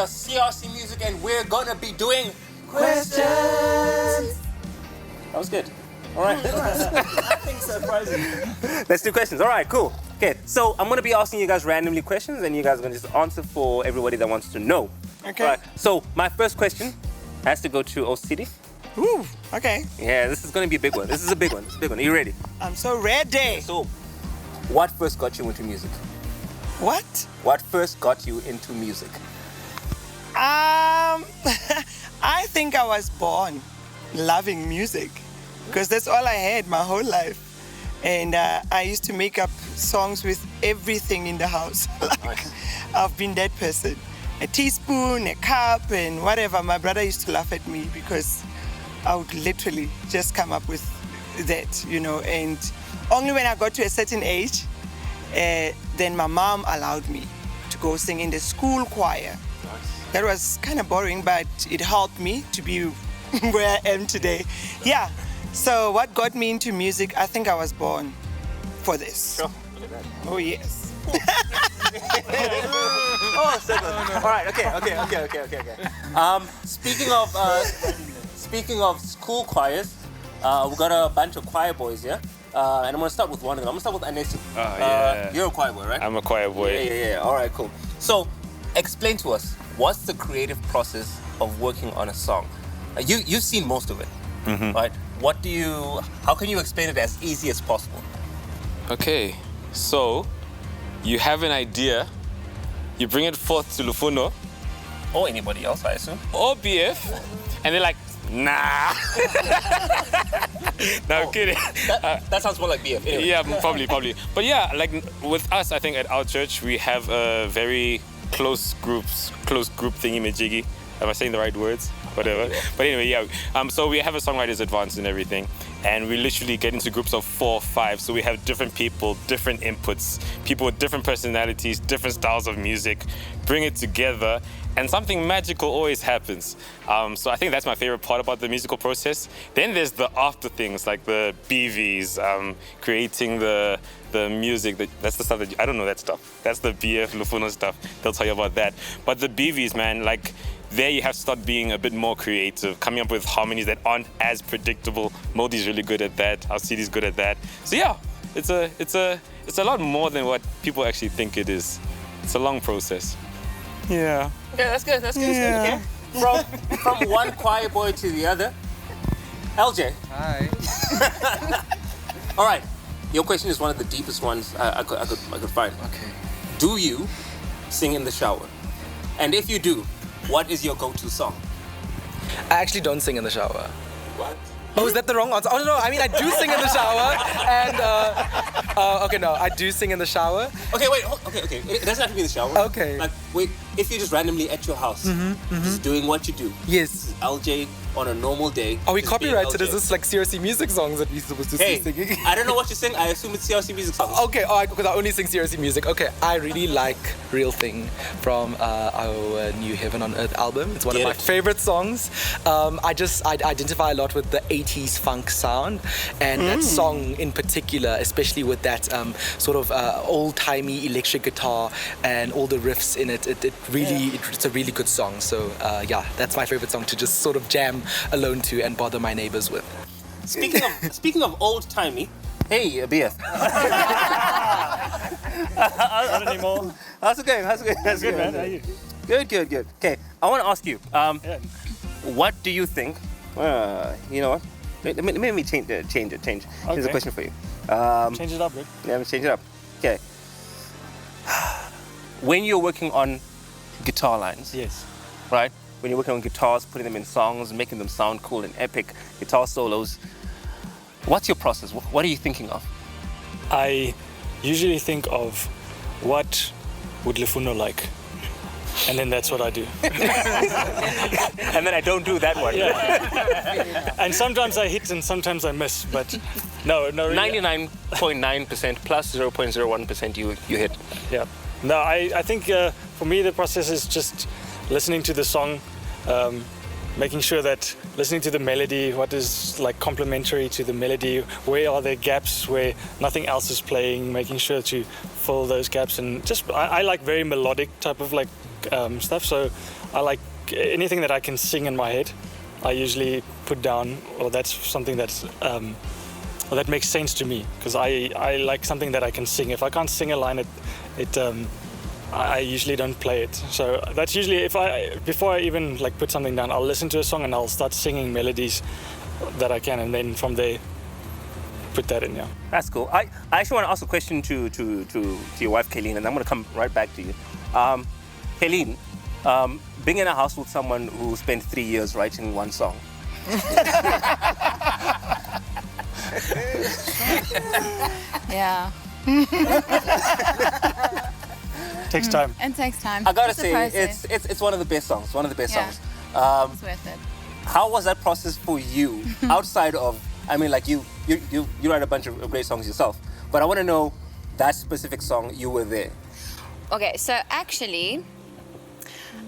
are CRC Music and we're gonna be doing questions. That was good. All right. Nothing surprising. Let's do questions. All right, cool. Okay, so I'm gonna be asking you guys randomly questions and you guys are gonna just answer for everybody that wants to know. Okay. All right, so my first question has to go to OCD. Ooh, okay. Yeah, this is gonna be a big one. This is a big one. It's a big one. Are you ready? I'm so ready. So, what first got you into music? What? What first got you into music? I think I was born loving music because that's all I had my whole life. And I used to make up songs with everything in the house. Nice. I've been that person. A teaspoon, a cup, and whatever. My brother used to laugh at me because I would literally just come up with that, you know. And only when I got to a certain age, then my mom allowed me to go sing in the school choir. Nice. That was kind of boring, but it helped me to be where I am today. Yeah. So what got me into music, I think I was born for this. Sure. Look at that. Oh, yes. Oh, so good. All right. Okay. Speaking of school choirs, we got a bunch of choir boys here, and I'm gonna start with one of them. I'm gonna start with Anesi. Yeah. You're a choir boy, right? I'm a choir boy. Yeah. All right, cool. So, explain to us what's the creative process of working on a song. You've seen most of it, right? How can you explain it as easy as possible? Okay, so you have an idea, you bring it forth to Lufuno Or anybody else, I assume. or BF, and they're like, nah. No, I'm kidding. That sounds more like BF. Anyway. Yeah, probably. But yeah, like with us, I think at our church we have a very close group thingy-majiggy. Am I saying the right words? Whatever. Yeah. But anyway, yeah. So we have a songwriters advance and everything, and we literally get into groups of 4 or 5. So we have different people, different inputs, people with different personalities, different styles of music, bring it together, and something magical always happens. So I think that's my favorite part about the musical process. Then there's the after things like the BVs, creating the music. That's the stuff that I don't know that stuff. That's the BF Lufuno stuff. They'll tell you about that. But the BVs, man, like. There you have to start being a bit more creative, coming up with harmonies that aren't as predictable. Modi's really good at that. Our CD's good at that. So yeah, it's a lot more than what people actually think it is. It's a long process. Yeah. Okay, that's good. Yeah. Okay. From one choir boy to the other, LJ. Hi. All right. Your question is one of the deepest ones I could find. Okay. Do you sing in the shower? And if you do, what is your go-to song? I actually don't sing in the shower. What? Oh, is that the wrong answer? Oh no, I mean I do sing in the shower, and okay, no, I do sing in the shower. Okay, wait. Okay. It doesn't have to be in the shower. Okay. Like, wait. If you're just randomly at your house, just doing what you do. Yes. LJ on a normal day. Are we just being copyrighted? LJ. Is this like CRC music songs that we're supposed to Hey, be singing? I don't know what you sing. I assume it's CRC music songs. Okay, because I only sing CRC music. Okay, I really like Real Thing from our new Heaven on Earth album. It's one of Get my it. favorite songs. I identify a lot with the 80s funk sound, and that song in particular, especially with that sort of old-timey electric guitar and all the riffs in it. It's a really good song. So yeah, that's my favorite song to just sort of jam alone to and bother my neighbors with. Speaking of old-timey, hey, BF. Not anymore. How's it going? Good, man. How are you? Good. Okay, I want to ask you, what do you think? You know what? Let me change it. Here's a Okay. question for you. Change it up, Rick. Yeah, let me change it up. Okay. When you're working on guitar lines, Yes. right? When you're working on guitars, putting them in songs, making them sound cool and epic guitar solos, what's your process? What are you thinking of? I usually think of what would Lufuno like, and then that's what I do. And then I don't do that one. And sometimes I hit and sometimes I miss, but no. Really. 99.9% plus 0.01% you hit. Yeah. No, I think for me the process is just listening to the song, making sure that listening to the melody, what is like complementary to the melody, where are there gaps where nothing else is playing, making sure to fill those gaps, and just I like very melodic type of like stuff. So I like anything that I can sing in my head. I usually put down, or that's something that's that makes sense to me, because I like something that I can sing. If I can't sing a line, I usually don't play it. So that's usually before I even like put something down, I'll listen to a song and I'll start singing melodies that I can, and then from there put that in. Yeah. That's cool. I actually want to ask a question to your wife, Kayleen, and I'm going to come right back to you. Kayleen, being in a house with someone who spent 3 years writing one song. Yeah. Takes time. It takes time. I gotta It's a say, process. it's one of the best songs. One of the best Yeah. songs. It's worth it. How was that process for you outside of? I mean, like you write a bunch of great songs yourself, but I want to know that specific song. You were there. Okay, so actually,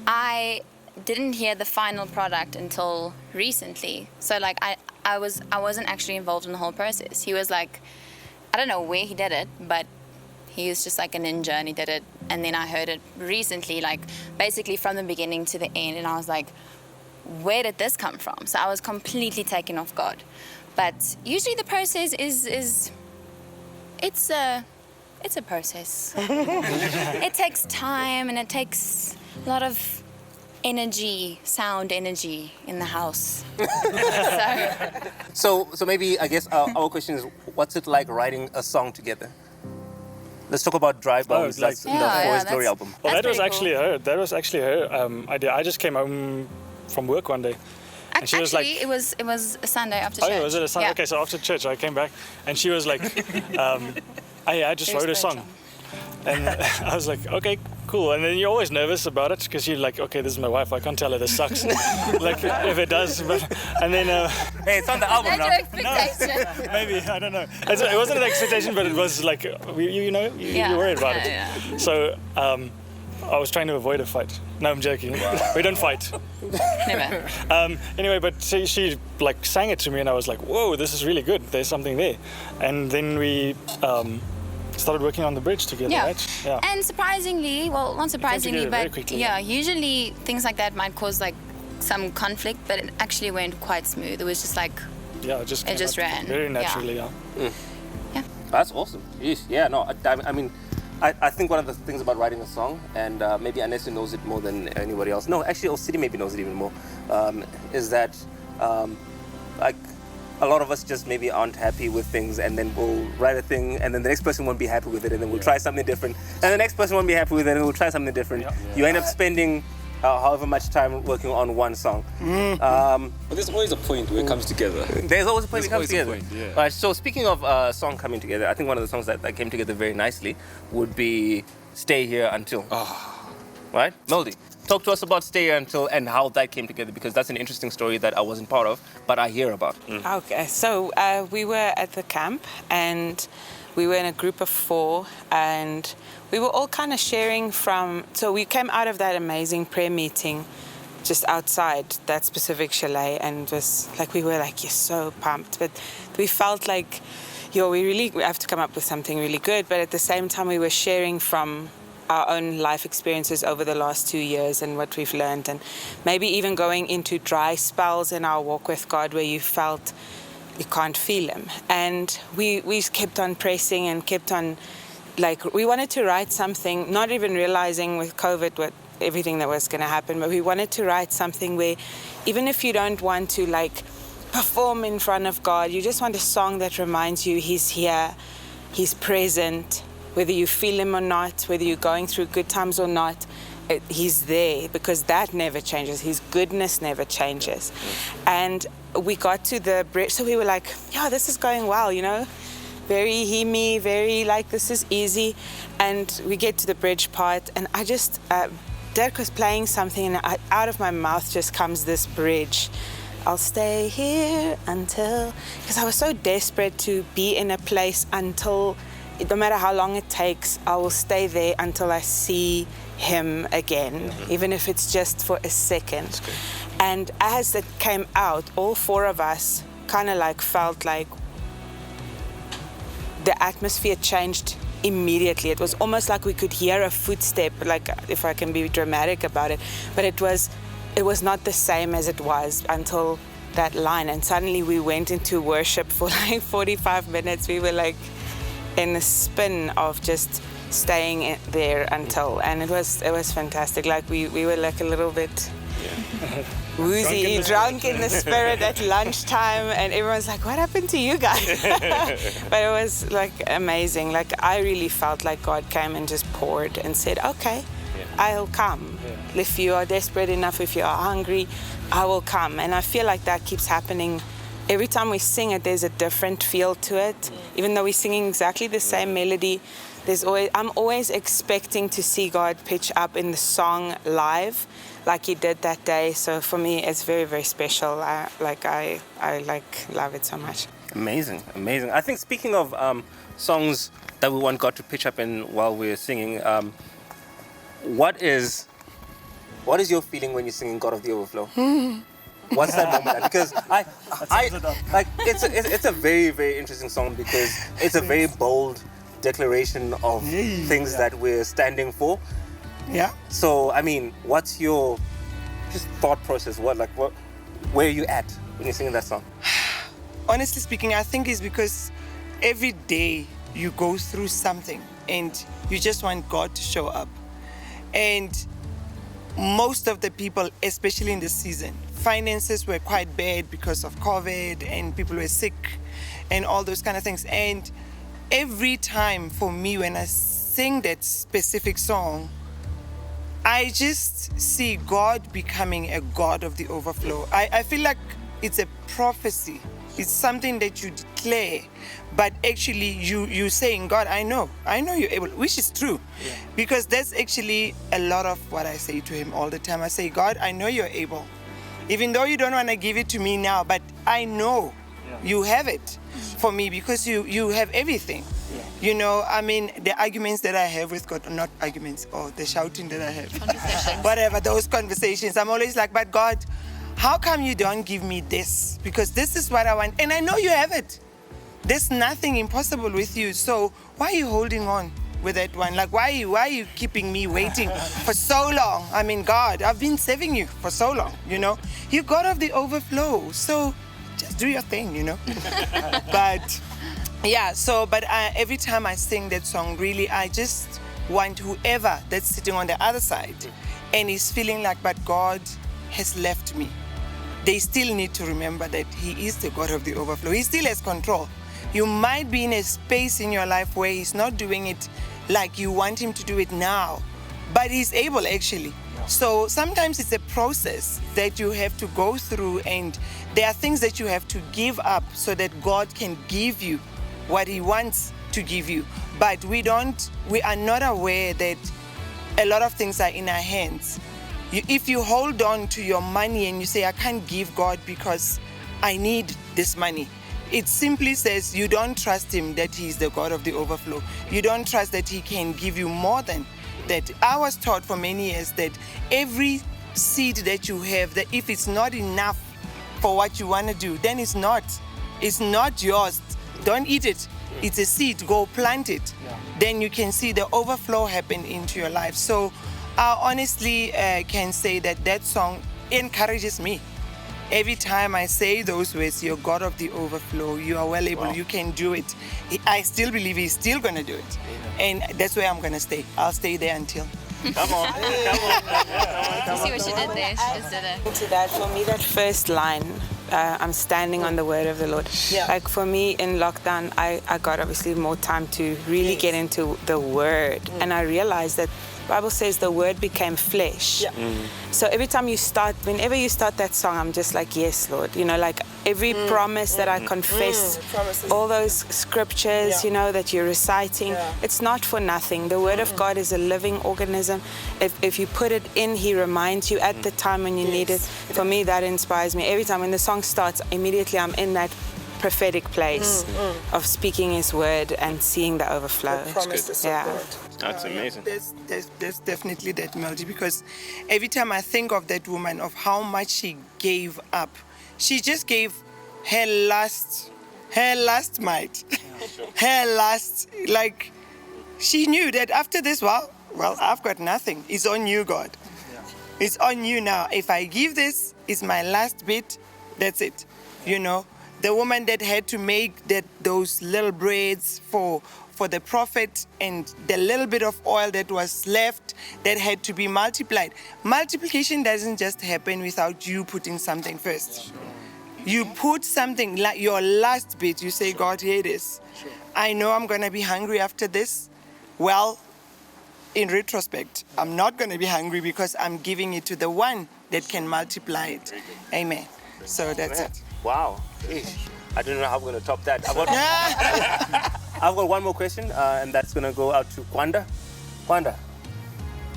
I didn't hear the final product until recently. So like I wasn't actually involved in the whole process. He was like, I don't know where he did it, but he was just like a ninja and he did it. And then I heard it recently, like basically from the beginning to the end, and I was like, where did this come from? So I was completely taken off guard. But usually the process is it's a process. It takes time and it takes a lot of energy, sound energy in the house. So maybe I guess our question is, what's it like writing a song together? Let's talk about Dry Bones. like- That's the Yeah, For His yeah, Glory that's- album. Well, That's that was pretty actually her. That was actually her idea. I just came home from work one day, and she was Actually, like, it was a Sunday after "Oh, church. yeah, was it a Sunday?" Yeah. Okay, so after church, I came back, and she was like, I just Very wrote a song." spiritual. And I was like, okay, cool. And then you're always nervous about it because you're like, okay, this is my wife. I can't tell her this sucks. Like, if it does. But, and then, Hey, it's on the album That's now. your expectation. maybe, I don't know. It wasn't an expectation, but it was like, you Yeah. you're worried about it. Yeah. So I was trying to avoid a fight. No, I'm joking. We don't fight. Never. Anyway, but she like sang it to me and I was like, whoa, this is really good. There's something there. And then we started working on the bridge together, Yeah. right? Yeah. And surprisingly, well, not surprisingly, together very but quickly. yeah, usually things like that might cause like some conflict, but it actually went quite smooth. It was just like, Yeah, it just It came just out ran. very Yeah. naturally. Yeah. That's awesome. Yeesh. Yeah, no, I mean, I think one of the things about writing a song, and maybe Anessa knows it more than anybody else. No, actually, City maybe knows it even more, is that like a lot of us just maybe aren't happy with things, and then we'll write a thing, and then the next person won't be happy with it, and then we'll try something different, and the next person won't be happy with it, and we'll try something different. You end up spending however much time working on one song. But there's always a point where it comes together. There's always a point There's it comes always a together. point, yeah. All right, so speaking of a song coming together, I think one of the songs that came together very nicely would be Stay Here Until. Right? Melody, talk to us about Stay Here Until and how that came together, because that's an interesting story that I wasn't part of, but I hear about. Okay, so we were at the camp and we were in a group of 4 and we were all kind of sharing from, so we came out of that amazing prayer meeting just outside that specific chalet and was like, we were like, you're so pumped, but we felt like, we have to come up with something really good, but at the same time we were sharing from our own life experiences over the last 2 years and what we've learned, and maybe even going into dry spells in our walk with God where you felt you can't feel him. And we kept on pressing and kept on, like, we wanted to write something, not even realizing with COVID what everything that was going to happen, but we wanted to write something where even if you don't want to like perform in front of God, you just want a song that reminds you he's here, he's present, whether you feel him or not, whether you're going through good times or not, he's there, because that never changes. His goodness never changes. And we got to the bridge, so we were like, yeah, this is going well, very hymny, very like, this is easy. And we get to the bridge part, and I just, Dirk was playing something, and out of my mouth just comes this bridge. I'll stay here until, because I was so desperate to be in a place until, no matter how long it takes, I will stay there until I see him again, even if it's just for a second. And as it came out, all 4 of us kind of like felt like the atmosphere changed immediately. It was almost like we could hear a footstep, like if I can be dramatic about it, but it was not the same as it was until that line, and suddenly we went into worship for like 45 minutes. We were like in a spin of just staying there until, and it was fantastic. Like we were like a little bit woozy, drunk in the spirit at lunchtime, and everyone's like, what happened to you guys? But it was like amazing. Like I really felt like God came and just poured and said, okay, I'll come. If you are desperate enough, if you are hungry, I will come. And I feel like that keeps happening. Every time we sing it, there's a different feel to it. Even though we're singing exactly the same melody, I'm always expecting to see God pitch up in the song live, like He did that day. So for me, it's very, very special. I love it so much. Amazing. I think speaking of songs that we want God to pitch up in while we're singing, what is your feeling when you're singing God of the Overflow? What's that moment like? Because I like it's a very, very interesting song because it's a very bold declaration of things that we're standing for. Yeah. So I mean, what's your just thought process? Where are you at when you're singing that song? Honestly speaking, I think it's because every day you go through something and you just want God to show up. And most of the people, especially in this season, finances were quite bad because of COVID and people were sick and all those kind of things. And every time for me when I sing that specific song, I just see God becoming a God of the overflow. I feel like it's a prophecy. It's something that you declare, but actually you saying, God, I know you're able, which is true. Yeah. Because that's actually a lot of what I say to Him all the time. I say, God, I know you're able. Even though you don't want to give it to me now, but I know you have it for me because you have everything. Yeah. You know, I mean, the arguments that I have with God, not arguments, or the shouting that I have, whatever, those conversations, I'm always like, but God, how come you don't give me this? Because this is what I want. And I know you have it. There's nothing impossible with you. So why are you holding on with that one? Like, why are you keeping me waiting for so long? I mean, God, I've been serving you for so long, you know. You God of the overflow. So just do your thing, you know. But every time I sing that song, really, I just want whoever that's sitting on the other side and is feeling like, but God has left me. They still need to remember that He is the God of the overflow. He still has control. You might be in a space in your life where He's not doing it like you want Him to do it now, but He's able actually. So sometimes it's a process that you have to go through, and there are things that you have to give up so that God can give you what He wants to give you. But we are not aware that a lot of things are in our hands. If you hold on to your money and you say, I can't give God because I need this money, it simply says you don't trust Him that He's the God of the overflow. You don't trust that He can give you more than that. I was taught for many years that every seed that you have, that if it's not enough for what you want to do, then it's not yours. Don't eat it. It's a seed. Go plant it. Yeah. Then you can see the overflow happen into your life. So I honestly can say that song encourages me. Every time I say those words, you're God of the overflow, you are well able, you can do it. I still believe He's still going to do it. And that's where I'm going to stay. I'll stay there until. Come on. You see what she did there? She just did it. To that, for me, that first line, I'm standing on the word of the Lord. Yeah. Like for me in lockdown, I got obviously more time to really get into the word. And I realized that the Bible says the word became flesh. Yeah. So whenever you start that song, I'm just like, yes, Lord. You know, like every promise that I confess, all those scriptures, you know, that you're reciting, it's not for nothing. The word of God is a living organism. If you put it in, He reminds you at the time when you need it. For me, that inspires me. Every time when the song starts, immediately I'm in that prophetic place of speaking His word and seeing the overflow. The promises of God. That's amazing. There's definitely that melody, because every time I think of that woman, of how much she gave up, she just gave her last might, her last, like, she knew that after this, well, I've got nothing. It's on you, God. It's on you now. If I give this, it's my last bit. That's it. You know, the woman that had to make those little breads for the prophet, and the little bit of oil that was left that had to be multiplied. Multiplication doesn't just happen without you putting something first. You put something, like your last bit, you say, God, here it is. I know I'm going to be hungry after this. Well, in retrospect, I'm not going to be hungry because I'm giving it to the one that can multiply it. Amen. So that's it. Wow. Eesh. I don't know how I'm going to top that. I've got one more question, and that's going to go out to Kwanda. Kwanda,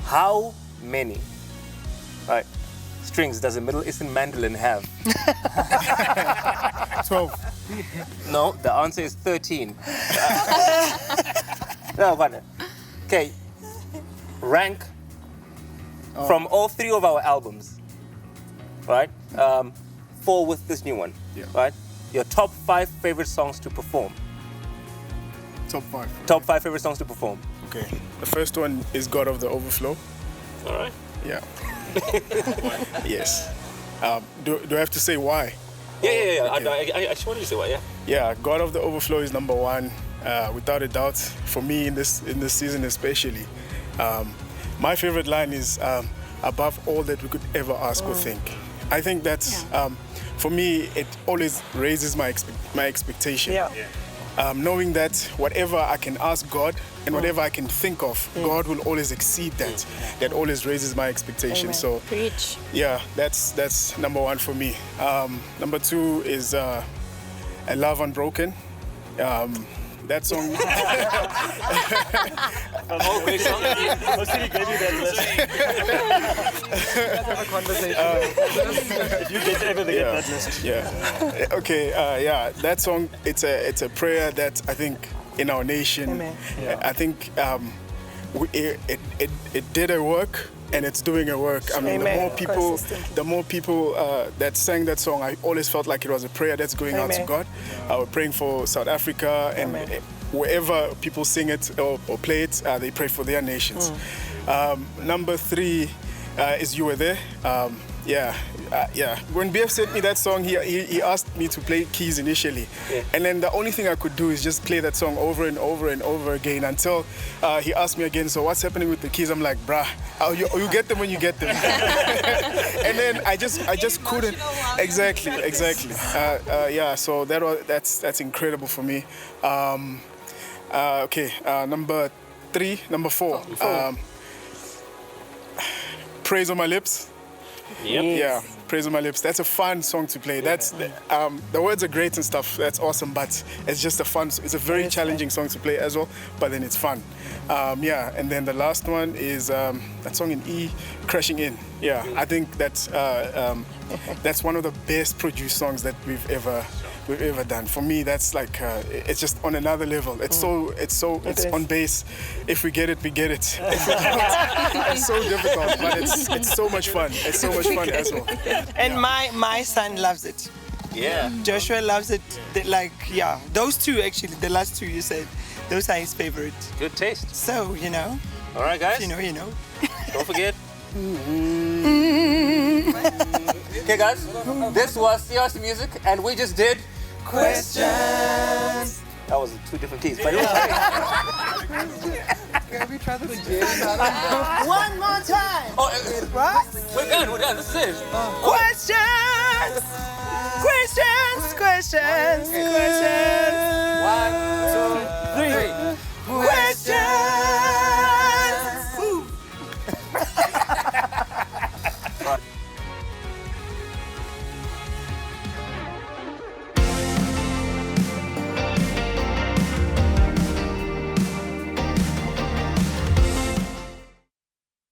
how many strings does a Middle Eastern mandolin have? 12. No, the answer is 13. No, Kwanda. Okay, rank from all three of our albums, right? 4 with this new one, right? Your top 5 favorite songs to perform. Top 5. Top 5 favorite songs to perform. Okay. The first one is God of the Overflow. All right. Yeah. Yes. Do I have to say why? Yeah. Okay. I just wanted to say why, yeah. Yeah, God of the Overflow is number 1, without a doubt, for me in this season especially. My favorite line is above all that we could ever ask or think. I think that's, for me, it always raises my expectation. Yeah. Knowing that whatever I can ask God and whatever I can think of, God will always exceed that. That always raises my expectation. Amen. So, Preach. yeah, that's number 1 for me. Number 2 is A Love Unbroken. That song. If you get ever get that list. Yeah. Okay. Yeah. That song. It's a prayer that I think in our nation. Amen. I think it did a work. And it's doing a work. I mean, Amen. the more people that sang that song, I always felt like it was a prayer that's going out to God. We're praying for South Africa, and wherever people sing it or play it, they pray for their nations. Number 3 is You Were There. When BF sent me that song, he asked me to play keys initially. And then the only thing I could do is just play that song over and over and over again until he asked me again, so what's happening with the keys? I'm like, bruh, you get them when you get them. And then I just couldn't. Exactly. So that's incredible for me. Number 4. Praise on My Lips. Yep. Yeah, Praise on My Lips. That's a fun song to play. That's the words are great and stuff. That's awesome, but it's just it's a very challenging song to play as well. But then it's fun. And then the last one is that song in E, Crashing In. Yeah, I think that's one of the best produced songs that we've ever done. For me, that's like it's just on another level. It's on bass. If we get it, we get it. If we don't, it's so difficult, but it's so much fun. It's so much fun as well. And my son loves it. Yeah. Joshua loves it. Those two actually, the last 2 you said, those are his favorite. Good taste. So, All right, guys. you know. Don't forget. Okay, guys. This was CRC Music, and we just did questions. That was 2 different keys, but it was Can we try this again? One more time. Right? We're done. This is it. Questions.